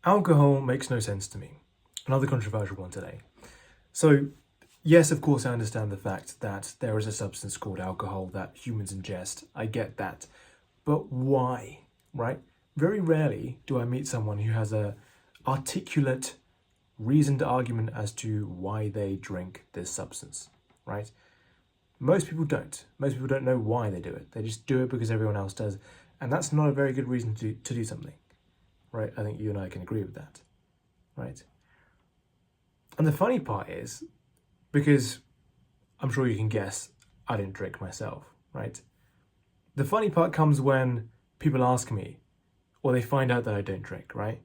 Alcohol makes no sense to me. Another controversial one today. So, yes, of course, I understand the fact that there is a substance called alcohol that humans ingest. I get that. But why? Right? Very rarely do I meet someone who has a articulate, reasoned argument as to why they drink this substance. Right? Most people don't. Most people don't know why they do it. They just do it because everyone else does. And that's not a very good reason to do something. Right? I think you and I can agree with that. Right? And the funny part is, because I'm sure you can guess, I didn't drink myself, right? The funny part comes when people ask me, or they find out that I don't drink, right?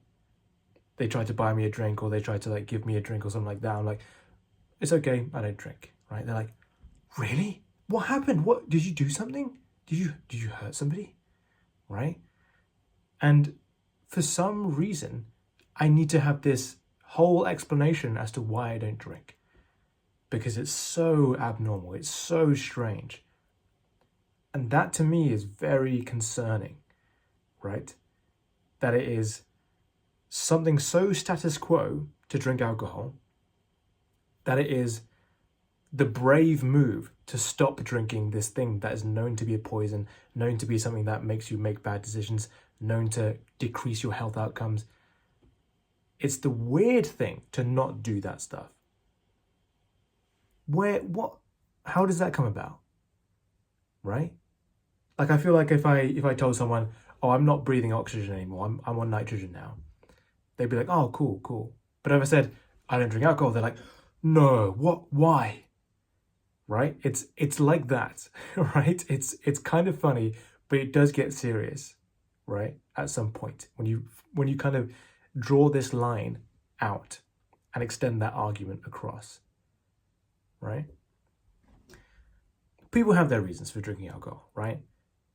They try to buy me a drink, or they try to like give me a drink or something like that. I'm like, it's okay, I don't drink, right? They're like, really? What happened? What did you do something? Did you hurt somebody? Right? And for some reason, I need to have this whole explanation as to why I don't drink. Because it's so abnormal, it's so strange. And that to me is very concerning, right? That it is something so status quo to drink alcohol, that it is the brave move to stop drinking this thing that is known to be a poison, known to be something that makes you make bad decisions, known to decrease your health outcomes. It's the weird thing to not do that stuff. How does that come about? Right? Like I feel like if I told someone, "Oh, I'm not breathing oxygen anymore. I'm on nitrogen now," they'd be like, "Oh, cool, cool." But if I said I don't drink alcohol, they're like, "No, what? Why?" Right? It's like that, right? It's kind of funny, but it does get serious, right? At some point when you kind of draw this line out and extend that argument across, right? People have their reasons for drinking alcohol, right?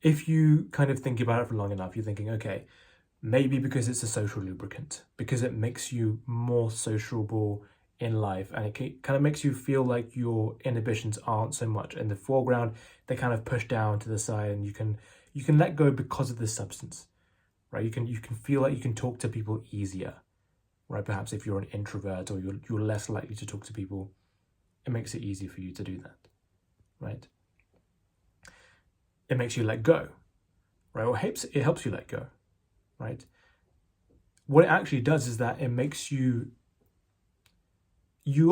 If you kind of think about it for long enough, you're thinking, okay, maybe because it's a social lubricant, because it makes you more sociable in life, and it kind of makes you feel like your inhibitions aren't so much in the foreground. They kind of push down to the side, and you can let go because of this substance, right? You can feel like you can talk to people easier, right? Perhaps if you're an introvert or you're less likely to talk to people, it makes it easy for you to do that, right? It makes you let go, right? Or it helps you let go, right? What it actually does is that it makes you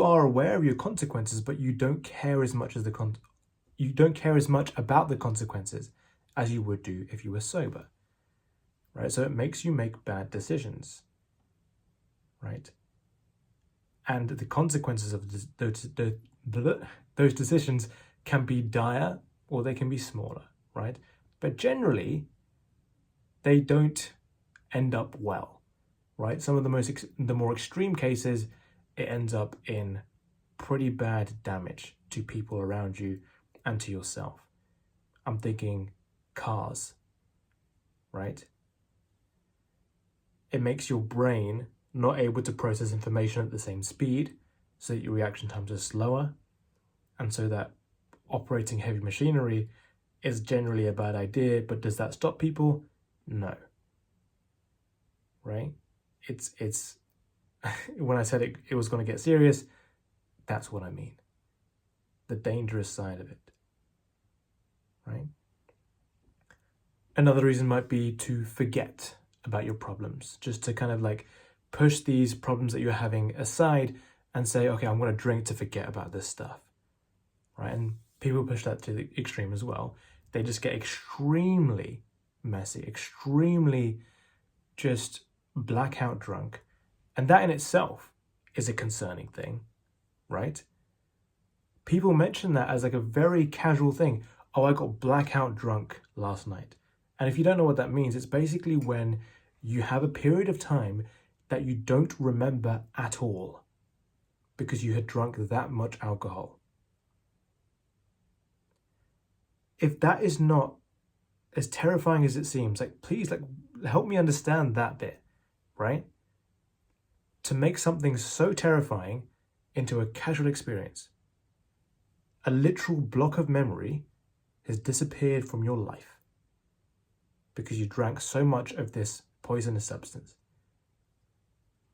are aware of your consequences, but you don't care as much you don't care as much about the consequences as you would do if you were sober, right? So it makes you make bad decisions, right? And the consequences of those decisions can be dire or they can be smaller, right? But generally, they don't end up well, right? Some of the more extreme cases, it ends up in pretty bad damage to people around you and to yourself. I'm thinking cars, right? It makes your brain not able to process information at the same speed, so that your reaction times are slower, and so that operating heavy machinery is generally a bad idea. But does that stop people? No. Right? It's when I said it was going to get serious, that's what I mean. The dangerous side of it, right? Another reason might be to forget about your problems, just to kind of like push these problems that you're having aside and say, okay, I'm going to drink to forget about this stuff, right? And people push that to the extreme as well. They just get extremely messy, extremely just blackout drunk. And that in itself is a concerning thing, right? People mention that as like a very casual thing. Oh, I got blackout drunk last night. And if you don't know what that means, it's basically when you have a period of time that you don't remember at all because you had drunk that much alcohol. If that is not as terrifying as it seems, like please like help me understand that bit, right? To make something so terrifying into a casual experience. A literal block of memory has disappeared from your life because you drank so much of this poisonous substance.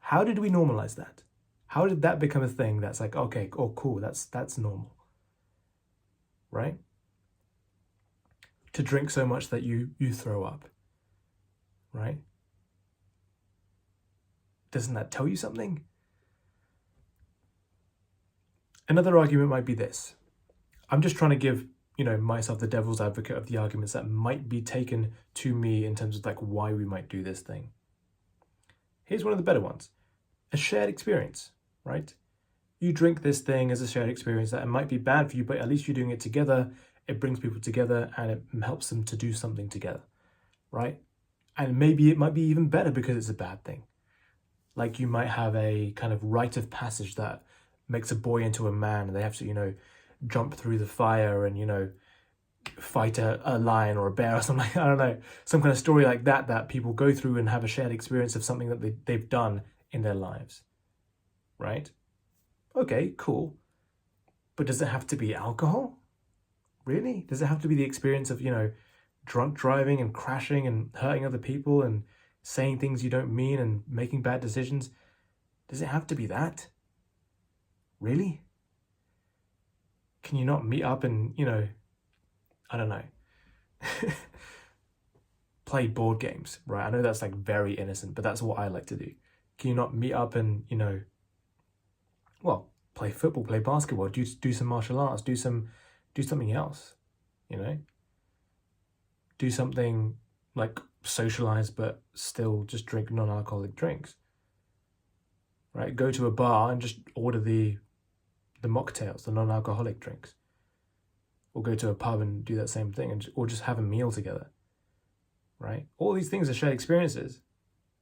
How did we normalize that? How did that become a thing that's like, okay, oh cool, that's normal, right? To drink so much that you throw up, right? Doesn't that tell you something? Another argument might be this. I'm just trying to give, myself the devil's advocate of the arguments that might be taken to me in terms of like why we might do this thing. Here's one of the better ones. A shared experience, right? You drink this thing as a shared experience that it might be bad for you, but at least you're doing it together. It brings people together and it helps them to do something together, right? And maybe it might be even better because it's a bad thing. Like you might have a kind of rite of passage that makes a boy into a man and they have to, jump through the fire and, fight a lion or a bear or something. I don't know. Some kind of story like that people go through and have a shared experience of something that they've done in their lives, right? Okay, cool. But does it have to be alcohol? Really? Does it have to be the experience of, drunk driving and crashing and hurting other people and saying things you don't mean and making bad decisions? Does it have to be that? Really? Can you not meet up and, I don't know, play board games, right? I know that's like very innocent, but that's what I like to do. Can you not meet up and, play football, play basketball, do some martial arts, do something else, do something like socialize, but still just drink non-alcoholic drinks, right? Go to a bar and just order the mocktails, the non-alcoholic drinks, or go to a pub and do that same thing, or just have a meal together, right? All these things are shared experiences,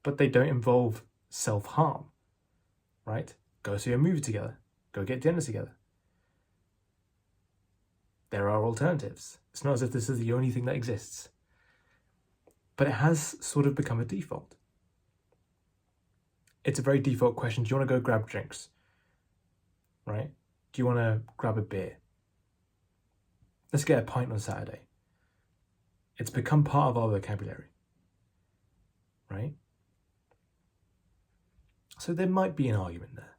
but they don't involve self-harm, right? Go see a movie together, go get dinner together. There are alternatives. It's not as if this is the only thing that exists, but it has sort of become a default. It's a very default question. Do you want to go grab drinks, right? Do you want to grab a beer? Let's get a pint on Saturday. It's become part of our vocabulary, right? So there might be an argument there.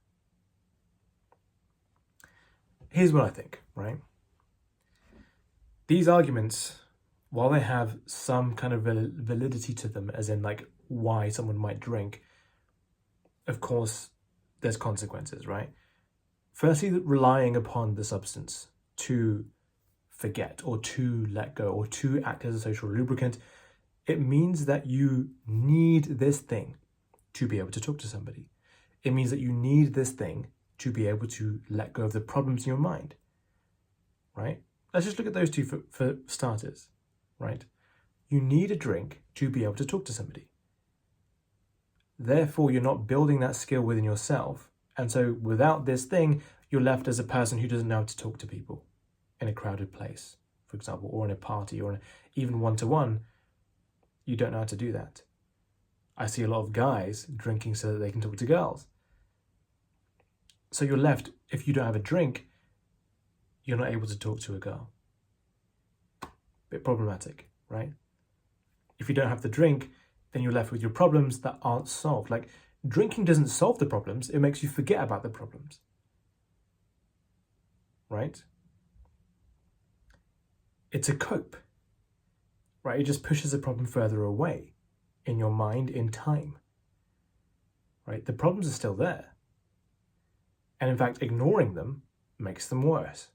Here's what I think, right? These arguments, while they have some kind of validity to them, as in like why someone might drink, of course, there's consequences, right? Firstly, relying upon the substance to forget or to let go or to act as a social lubricant, it means that you need this thing to be able to talk to somebody. It means that you need this thing to be able to let go of the problems in your mind, right? Let's just look at those two for starters, right? You need a drink to be able to talk to somebody. Therefore, you're not building that skill within yourself. And so without this thing, you're left as a person who doesn't know how to talk to people in a crowded place, for example, or in a party, or even one-to-one. You don't know how to do that. I see a lot of guys drinking so that they can talk to girls. So you're left, if you don't have a drink, you're not able to talk to a girl. Bit problematic, right? If you don't have the drink, then you're left with your problems that aren't solved. Like, drinking doesn't solve the problems, it makes you forget about the problems, right? It's a cope, right? It just pushes the problem further away in your mind in time, right? The problems are still there. And in fact, ignoring them makes them worse.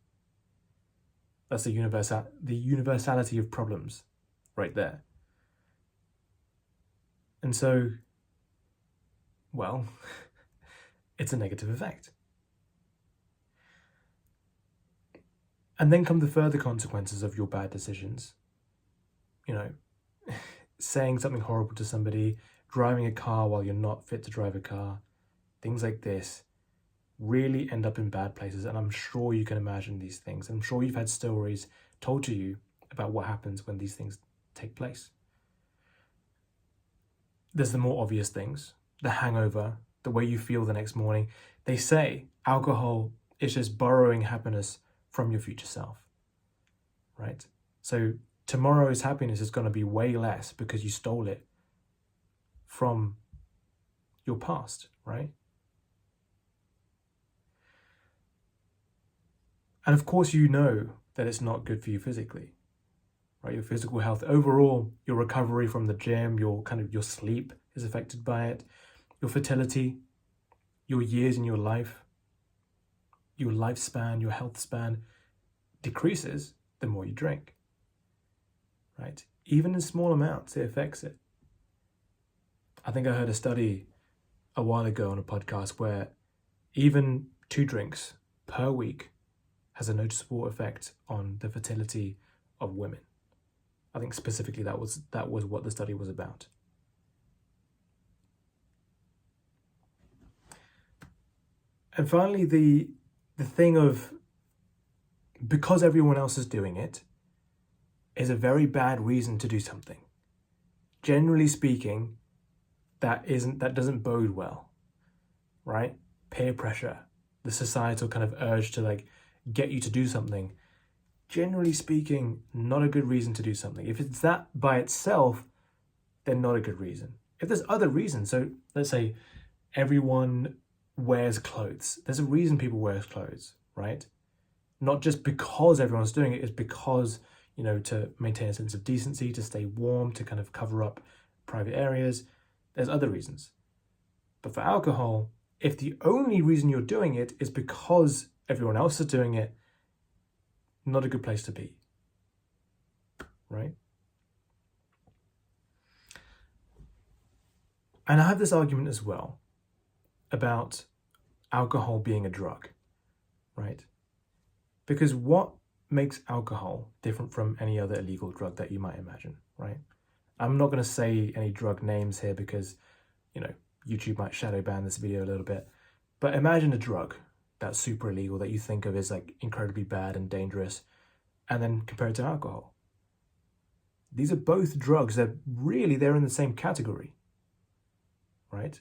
That's the universality of problems right there. And so, well, it's a negative effect. And then come the further consequences of your bad decisions. Saying something horrible to somebody, driving a car while you're not fit to drive a car, things like this really end up in bad places. And I'm sure you can imagine these things. I'm sure you've had stories told to you about what happens when these things take place. There's the more obvious things, the hangover, the way you feel the next morning. They say alcohol is just borrowing happiness from your future self, right? So tomorrow's happiness is going to be way less because you stole it from your past, right? And of course, you know that it's not good for you physically, right? Your physical health, overall, your recovery from the gym, your sleep is affected by it, your fertility, your years in your life, your lifespan, your health span decreases the more you drink, right? Even in small amounts, it affects it. I think I heard a study a while ago on a podcast where even 2 drinks per week has a noticeable effect on the fertility of women. I think specifically that was what the study was about. And finally, the thing of, because everyone else is doing it, is a very bad reason to do something. Generally speaking, that doesn't bode well, right? Peer pressure, the societal kind of urge to like get you to do something. Generally speaking, not a good reason to do something. If it's that by itself, then not a good reason. If there's other reasons, so let's say everyone wears clothes. There's a reason people wear clothes, right? Not just because everyone's doing it, it's because, to maintain a sense of decency, to stay warm, to kind of cover up private areas. There's other reasons. But for alcohol, if the only reason you're doing it is because everyone else is doing it, not a good place to be, right? And I have this argument as well about alcohol being a drug, right? Because what makes alcohol different from any other illegal drug that you might imagine, right? I'm not going to say any drug names here because, YouTube might shadow ban this video a little bit. But imagine a drug that's super illegal that you think of as like incredibly bad and dangerous, and then compare it to alcohol. These are both drugs that really they're in the same category, right?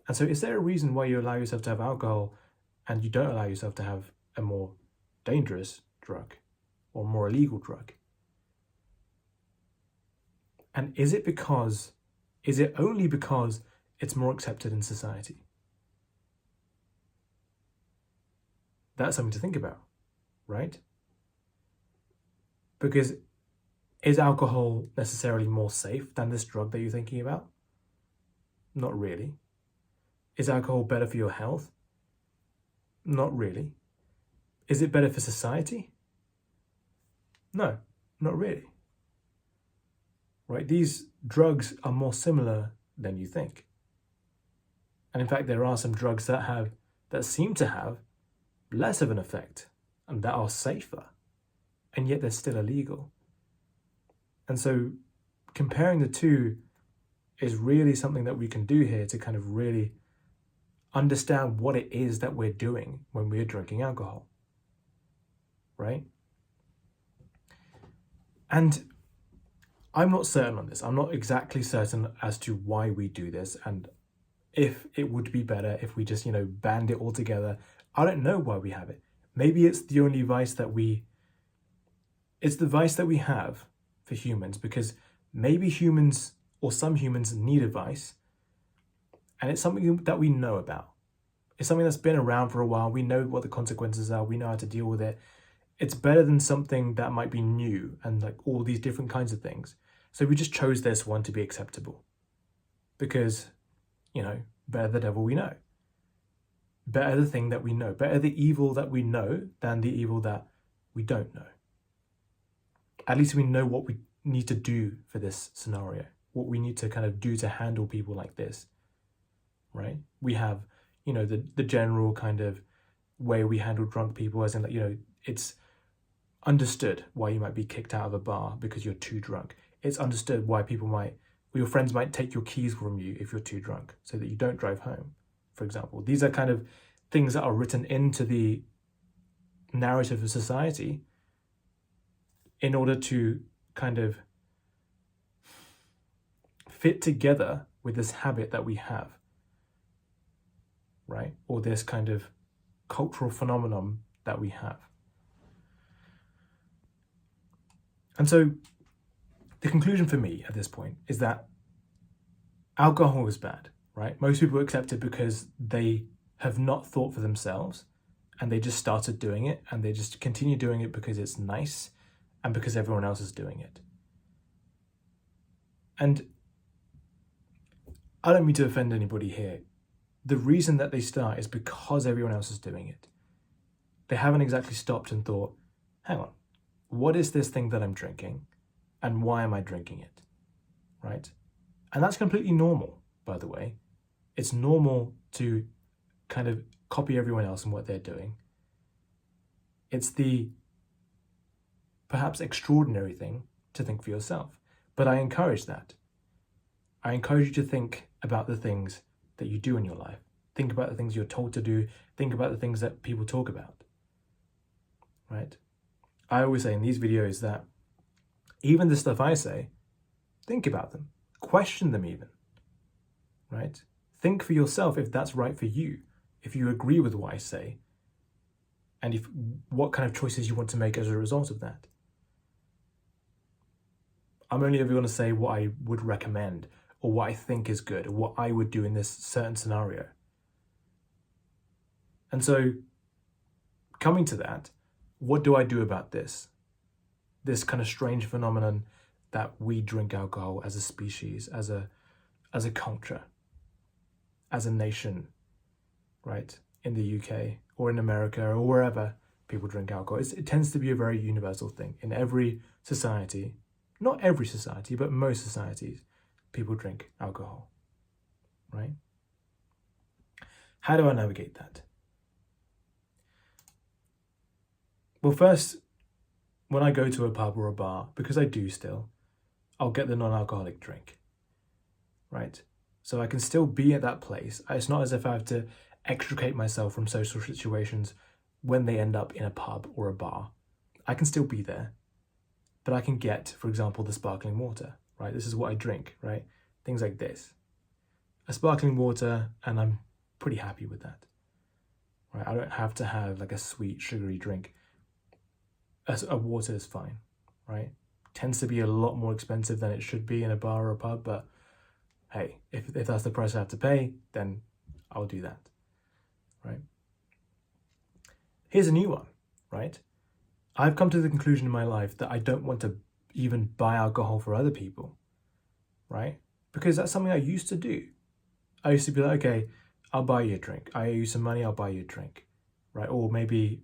And so is there a reason why you allow yourself to have alcohol and you don't allow yourself to have a more dangerous drug or more illegal drug? And is it only because it's more accepted in society? That's something to think about, right? Because is alcohol necessarily more safe than this drug that you're thinking about? Not really. Is alcohol better for your health? Not really. Is it better for society? No, not really. Right? These drugs are more similar than you think. And in fact, there are some drugs that seem to have less of an effect and that are safer, and yet they're still illegal. And so comparing the two is really something that we can do here to kind of really understand what it is that we're doing when we're drinking alcohol, right? And I'm not certain on this. I'm not exactly certain as to why we do this and if it would be better if we just, banned it altogether. I don't know why we have it. Maybe it's the only vice it's the vice that we have for humans, because maybe humans or some humans need a vice, and it's something that we know about. It's something that's been around for a while. We know what the consequences are. We know how to deal with it. It's better than something that might be new and like all these different kinds of things. So we just chose this one to be acceptable because, better the devil we know. Better the thing that we know. Better the evil that we know than the evil that we don't know. At least we know what we need to do for this scenario, what we need to kind of do to handle people like this, right? We have, the general kind of way we handle drunk people, as in like, it's understood why you might be kicked out of a bar because you're too drunk. It's understood why your friends might take your keys from you if you're too drunk so that you don't drive home, for example. These are kind of things that are written into the narrative of society in order to kind of fit together with this habit that we have, right? Or this kind of cultural phenomenon that we have. And so the conclusion for me at this point is that alcohol is bad, right? Most people accept it because they have not thought for themselves and they just started doing it and they just continue doing it because it's nice and because everyone else is doing it. And I don't mean to offend anybody here. The reason that they start is because everyone else is doing it. They haven't exactly stopped and thought, hang on, what is this thing that I'm drinking and why am I drinking it, right? And that's completely normal, by the way. It's normal to kind of copy everyone else and what they're doing. It's the perhaps extraordinary thing to think for yourself. But I encourage that. I encourage you to think about the things that you do in your life. Think about the things you're told to do. Think about the things that people talk about, right? I always say in these videos that even the stuff I say, think about them. Question them even, right? Think for yourself if that's right for you, if you agree with what I say, and if what kind of choices you want to make as a result of that. I'm only ever going to say what I would recommend or what I think is good or what I would do in this certain scenario. And so, coming to that, what do I do about this? This kind of strange phenomenon that we drink alcohol as a species, as a culture, as a nation, right? In the UK or in America or wherever people drink alcohol. It tends to be a very universal thing. In every society, not every society, but most societies, people drink alcohol, right? How do I navigate that? Well, first, when I go to a pub or a bar, because I do still, I'll get the non-alcoholic drink, right? So I can still be at that place. It's not as if I have to extricate myself from social situations when they end up in a pub or a bar. I can still be there, but I can get, for example, the sparkling water, right? This is what I drink, right? Things like this. A sparkling water, and I'm pretty happy with that, right? I don't have to have like a sweet, sugary drink. A water is fine, right? Tends to be a lot more expensive than it should be in a bar or a pub, but hey, if that's the price I have to pay, then I'll do that, right? Here's a new one, right? I've come to the conclusion in my life that I don't want to even buy alcohol for other people, right? Because that's something I used to do. I used to be like, okay, I'll buy you a drink. I owe you some money, I'll buy you a drink, right? Or maybe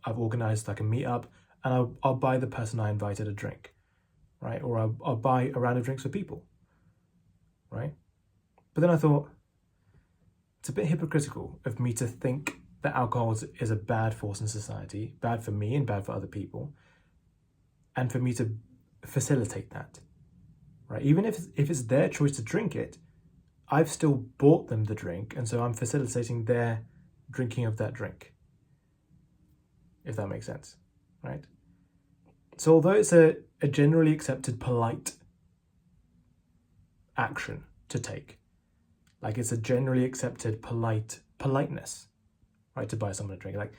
I've organized like a meetup and I'll buy the person I invited a drink, right? Or I'll buy a round of drinks for people, right? But then I thought, it's a bit hypocritical of me to think that alcohol is a bad force in society, bad for me and bad for other people, and for me to facilitate that, right? Even if it's their choice to drink it, I've still bought them the drink, and so I'm facilitating their drinking of that drink, if that makes sense, right? So although it's a generally accepted polite action to take, like it's a generally accepted politeness, right, to buy someone a drink. Like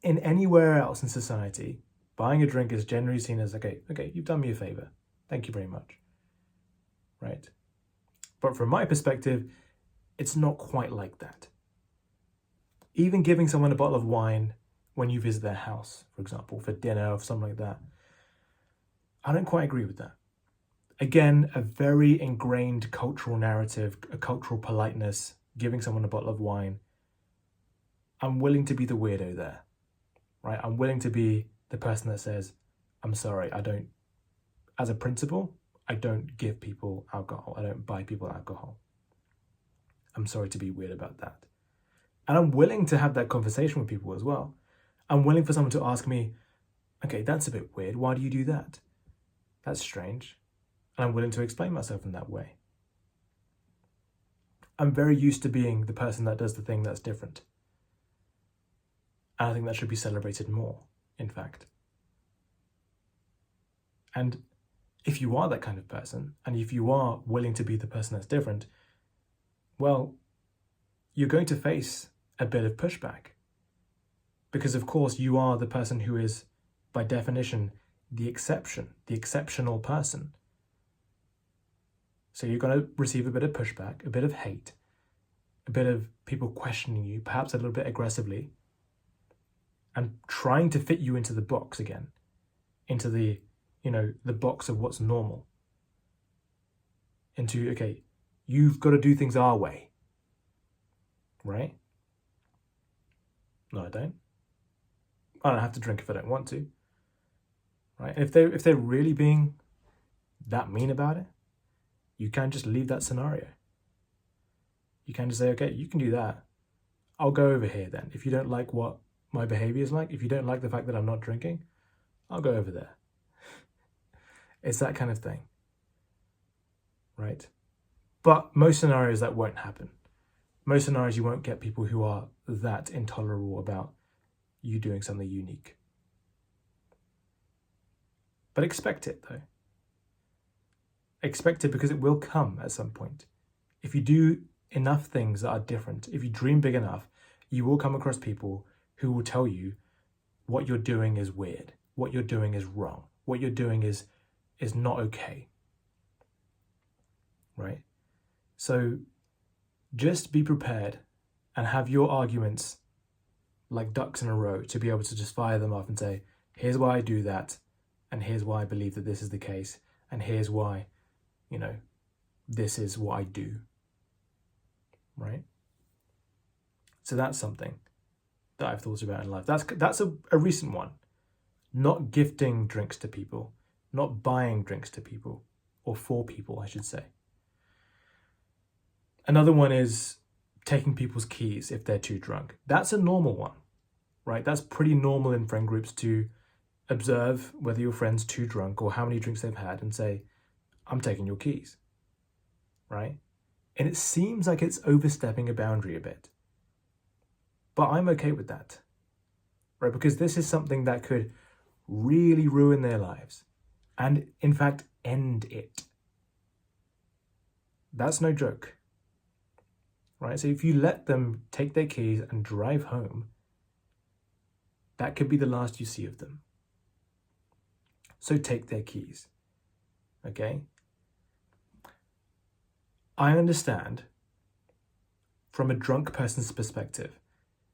in anywhere else in society, buying a drink is generally seen as, okay, you've done me a favor. Thank you very much, right? But from my perspective, it's not quite like that. Even giving someone a bottle of wine when you visit their house, for example, for dinner or something like that, I don't quite agree with that. Again, a very ingrained cultural narrative, a cultural politeness, giving someone a bottle of wine. I'm willing to be the weirdo there, right? I'm willing to be the person that says, I'm sorry, as a principle, I don't give people alcohol. I don't buy people alcohol. I'm sorry to be weird about that. And I'm willing to have that conversation with people as well. I'm willing for someone to ask me, okay, that's a bit weird. Why do you do that? That's strange. And I'm willing to explain myself in that way. I'm very used to being the person that does the thing that's different. And I think that should be celebrated more, in fact. And if you are that kind of person, and if you are willing to be the person that's different, well, you're going to face a bit of pushback. Because of course you are the person who is, by definition, the exception, the exceptional person. So you're going to receive a bit of pushback, a bit of hate, a bit of people questioning you, perhaps a little bit aggressively, and trying to fit you into the box again, into the, the box of what's normal. Into, okay, you've got to do things our way, right? No, I don't. I don't have to drink if I don't want to, right? And if they're really being that mean about it, you can just leave that scenario. You can just say, okay, you can do that. I'll go over here then. If you don't like what my behavior is like, if you don't like the fact that I'm not drinking, I'll go over there. It's that kind of thing, right? But most scenarios that won't happen. Most scenarios you won't get people who are that intolerable about you doing something unique. But expect it though. Expect it because it will come at some point. If you do enough things that are different, if you dream big enough, you will come across people who will tell you what you're doing is weird, what you're doing is wrong, what you're doing is not okay, right? So just be prepared and have your arguments like ducks in a row to be able to just fire them off and say, here's why I do that, and here's why I believe that this is the case, and here's why, this is what I do, right? So that's something that I've thought about in life. That's a recent one. Not gifting drinks to people, not buying drinks to people, or for people, I should say. Another one is taking people's keys if they're too drunk. That's a normal one, right? That's pretty normal in friend groups to observe whether your friend's too drunk or how many drinks they've had and say, I'm taking your keys, right? And it seems like it's overstepping a boundary a bit. But I'm okay with that, right? Because this is something that could really ruin their lives and, in fact, end it. That's no joke, right? So if you let them take their keys and drive home, that could be the last you see of them. So take their keys, okay? I understand from a drunk person's perspective,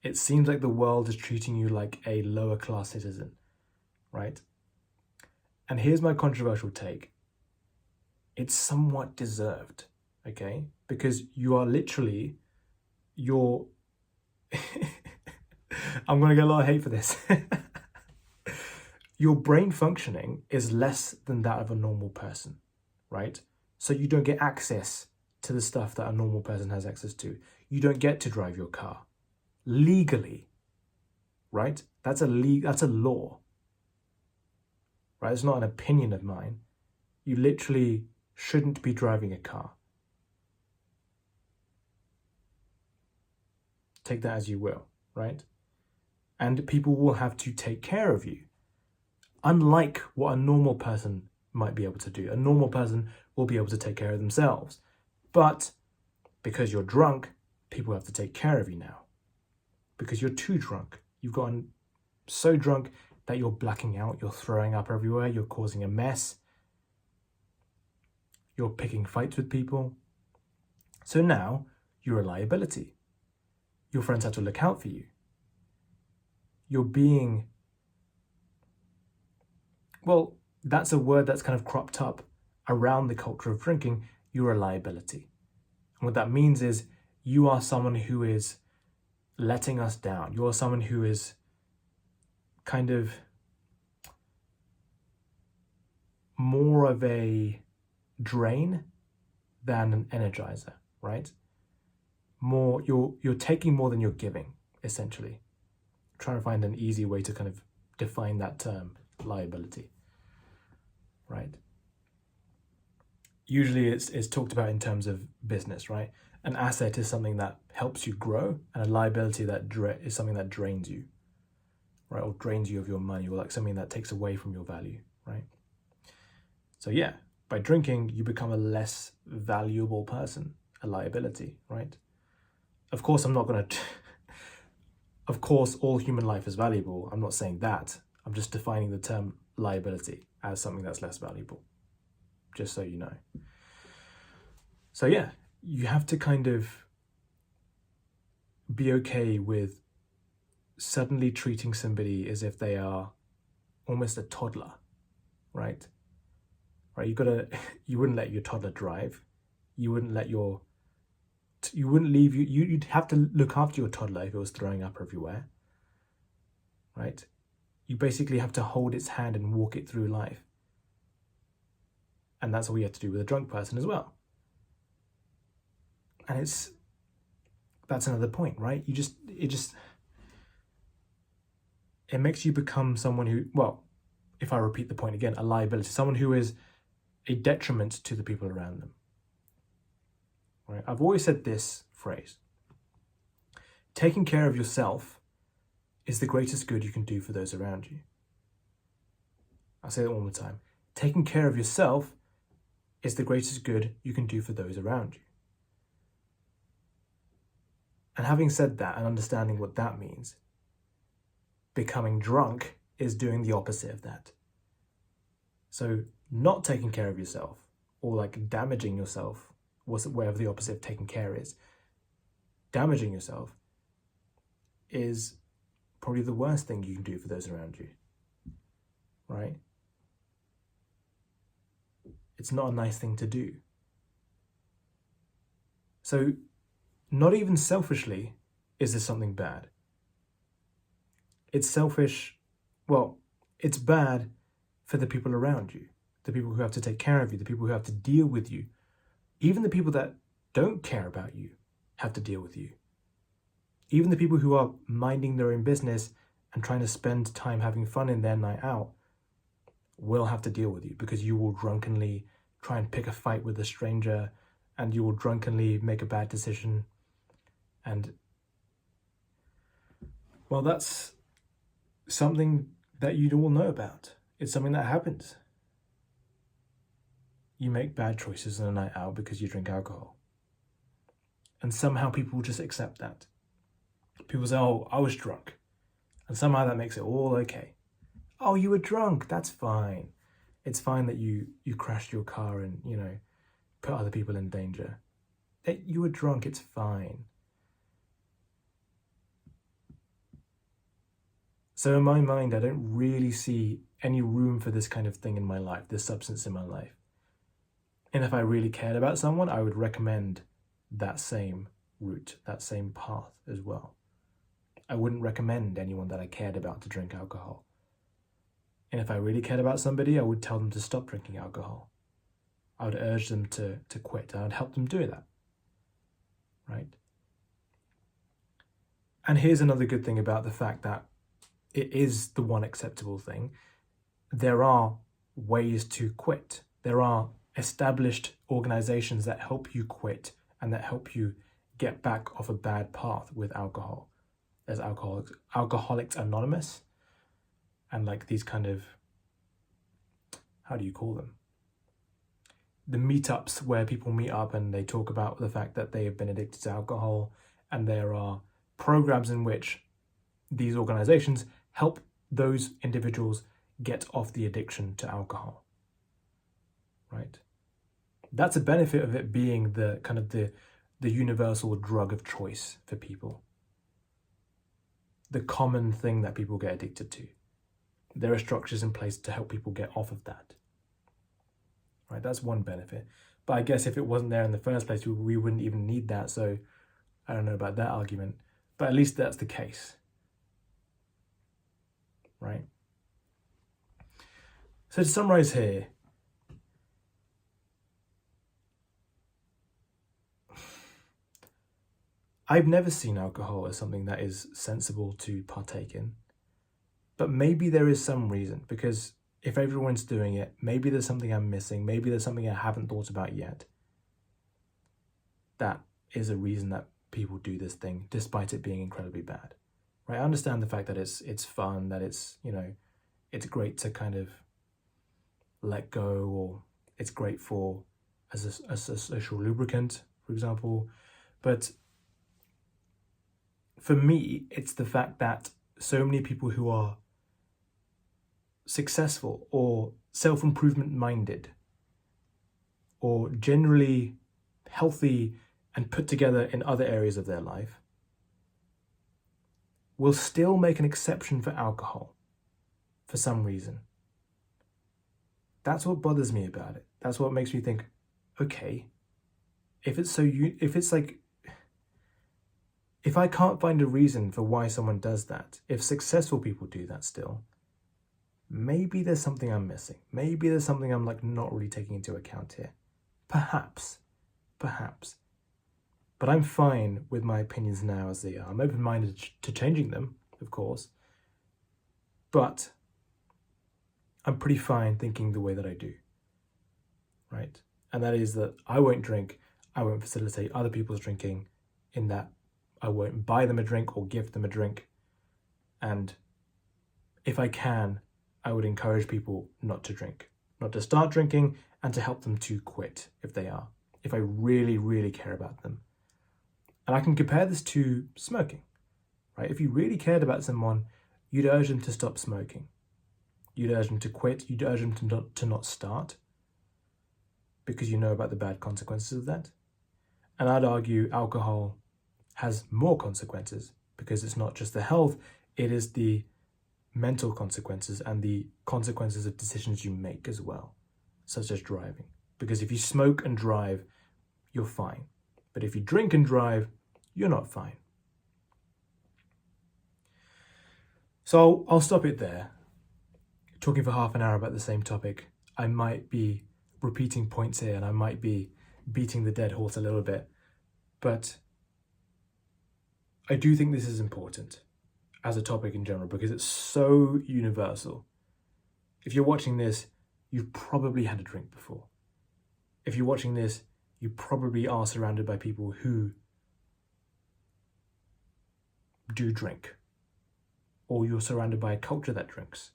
it seems like the world is treating you like a lower class citizen, right? And here's my controversial take. It's somewhat deserved, okay? Because you are literally, I'm going to get a lot of hate for this. Your brain functioning is less than that of a normal person, right? So you don't get access to the stuff that a normal person has access to. You don't get to drive your car legally, right? That's a law, right? It's not an opinion of mine. You literally shouldn't be driving a car. Take that as you will, right? And people will have to take care of you. Unlike what a normal person might be able to do. A normal person will be able to take care of themselves. But because you're drunk, people have to take care of you now. Because you're too drunk. You've gotten so drunk that you're blacking out, you're throwing up everywhere, you're causing a mess. You're picking fights with people. So now you're a liability. Your friends have to look out for you. You're being, well, that's a word that's kind of cropped up around the culture of drinking. You're a liability. And what that means is you are someone who is letting us down. You are someone who is kind of more of a drain than an energizer, right? More, you're taking more than you're giving, essentially. I'm trying to find an easy way to kind of define that term, liability, right? Usually it's talked about in terms of business, right? An asset is something that helps you grow, and a liability that is something that drains you, right? Or drains you of your money, or like something that takes away from your value, right? So yeah, by drinking, you become a less valuable person, a liability, right? Of course, I'm not going to... Of course, all human life is valuable. I'm not saying that. I'm just defining the term liability as something that's less valuable, just so you know. So yeah, you have to kind of be okay with suddenly treating somebody as if they are almost a toddler, right? Right? You wouldn't let your toddler drive. You wouldn't let your, you wouldn't leave, you'd have to look after your toddler if it was throwing up everywhere, right? You basically have to hold its hand and walk it through life. And that's all you have to do with a drunk person as well. And that's another point, right? It makes you become someone who, well, if I repeat the point again, a liability, someone who is a detriment to the people around them. Right? I've always said this phrase: taking care of yourself is the greatest good you can do for those around you. I'll say that one more time. Taking care of yourself is the greatest good you can do for those around you. And having said that and understanding what that means, becoming drunk is doing the opposite of that. So not taking care of yourself, or like damaging yourself, whatever the opposite of taking care is, damaging yourself is probably the worst thing you can do for those around you, right? It's not a nice thing to do. So not even selfishly is this something bad. It's selfish, well, it's bad for the people around you, the people who have to take care of you, the people who have to deal with you. Even the people that don't care about you have to deal with you. Even the people who are minding their own business and trying to spend time having fun in their night out will have to deal with you, because you will drunkenly try and pick a fight with a stranger, and you will drunkenly make a bad decision. And, well, that's something that you all know about. It's something that happens. You make bad choices on a night out because you drink alcohol. And somehow people just accept that. People say, oh, I was drunk. And somehow that makes it all okay. Oh, you were drunk, that's fine. It's fine that you crashed your car and, put other people in danger. You were drunk, it's fine. So in my mind, I don't really see any room for this kind of thing in my life, this substance in my life. And if I really cared about someone, I would recommend that same route, that same path as well. I wouldn't recommend anyone that I cared about to drink alcohol. And if I really cared about somebody, I would tell them to stop drinking alcohol. I would urge them to quit, and I'd help them do that, right? And here's another good thing about the fact that it is the one acceptable thing. There are ways to quit. There are established organizations that help you quit and that help you get back off a bad path with alcohol. There's Alcoholics Anonymous, and like these kind of, how do you call them? The meetups where people meet up and they talk about the fact that they have been addicted to alcohol, and there are programs in which these organizations help those individuals get off the addiction to alcohol, right? That's a benefit of it being the kind of the universal drug of choice for people. The common thing that people get addicted to. There are structures in place to help people get off of that. Right, that's one benefit. But I guess if it wasn't there in the first place, we wouldn't even need that. So I don't know about that argument, but at least that's the case. Right? So to summarize here, I've never seen alcohol as something that is sensible to partake in. But maybe there is some reason, because if everyone's doing it, maybe there's something I'm missing. Maybe there's something I haven't thought about yet. That is a reason that people do this thing, despite it being incredibly bad. Right? I understand the fact that it's fun, that it's, it's great to kind of let go, or it's great for as a social lubricant, for example. But for me, it's the fact that so many people who are successful or self-improvement minded or generally healthy and put together in other areas of their life will still make an exception for alcohol for some reason. That's what bothers me about it. That's what makes me think, okay, if I can't find a reason for why someone does that, if successful people do that still, maybe there's something I'm missing. Maybe there's something I'm not really taking into account here. Perhaps. But I'm fine with my opinions now as they are. I'm open-minded to changing them, of course. But I'm pretty fine thinking the way that I do, right? And that is that I won't drink, I won't facilitate other people's drinking, in that I won't buy them a drink or give them a drink. And if I can, I would encourage people not to drink, not to start drinking, and to help them to quit if they are, if I really, really care about them. And I can compare this to smoking, right? If you really cared about someone, you'd urge them to stop smoking. You'd urge them to quit. You'd urge them to not start, because you know about the bad consequences of that. And I'd argue alcohol has more consequences, because it's not just the health, it is the mental consequences and the consequences of decisions you make as well, such as driving. Because if you smoke and drive, you're fine. But if you drink and drive, you're not fine. So I'll stop it there. Talking for half an hour about the same topic, I might be repeating points here and I might be beating the dead horse a little bit, but I do think this is important as a topic in general because it's so universal. If you're watching this, you've probably had a drink before. If you're watching this, you probably are surrounded by people who do drink, or you're surrounded by a culture that drinks.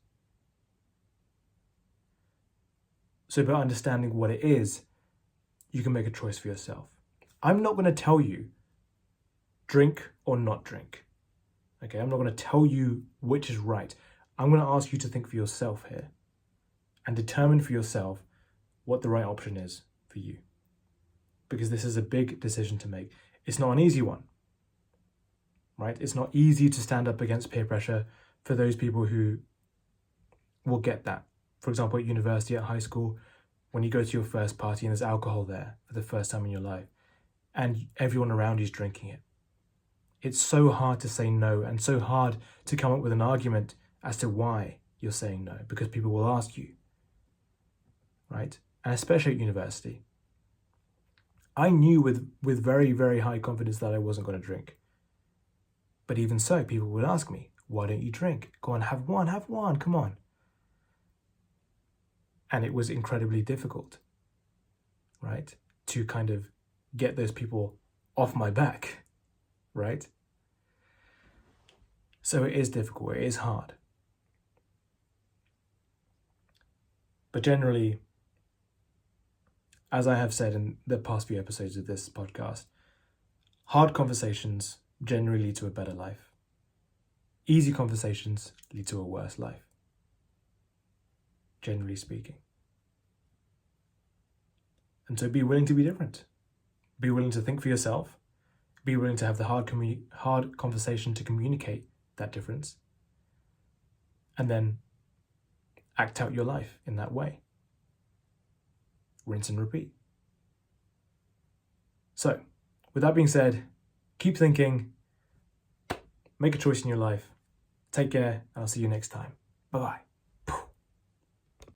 So by understanding what it is, you can make a choice for yourself. I'm not going to tell you drink or not drink. Okay, I'm not going to tell you which is right. I'm going to ask you to think for yourself here and determine for yourself what the right option is for you. Because this is a big decision to make. It's not an easy one, right? It's not easy to stand up against peer pressure for those people who will get that. For example, at university, at high school, when you go to your first party and there's alcohol there for the first time in your life and everyone around you is drinking it. It's so hard to say no and so hard to come up with an argument as to why you're saying no, because people will ask you, right? And especially at university. I knew with very, very high confidence that I wasn't going to drink. But even so, people would ask me, why don't you drink? Go on, have one, come on. And it was incredibly difficult, right? To kind of get those people off my back, right? So it is difficult, it is hard. But generally, as I have said in the past few episodes of this podcast, hard conversations generally lead to a better life. Easy conversations lead to a worse life, generally speaking. And so be willing to be different. Be willing to think for yourself. Be willing to have the hard conversation to communicate that difference. And then act out your life in that way. Rinse and repeat. So, with that being said, keep thinking, make a choice in your life. Take care, and I'll see you next time. Bye-bye.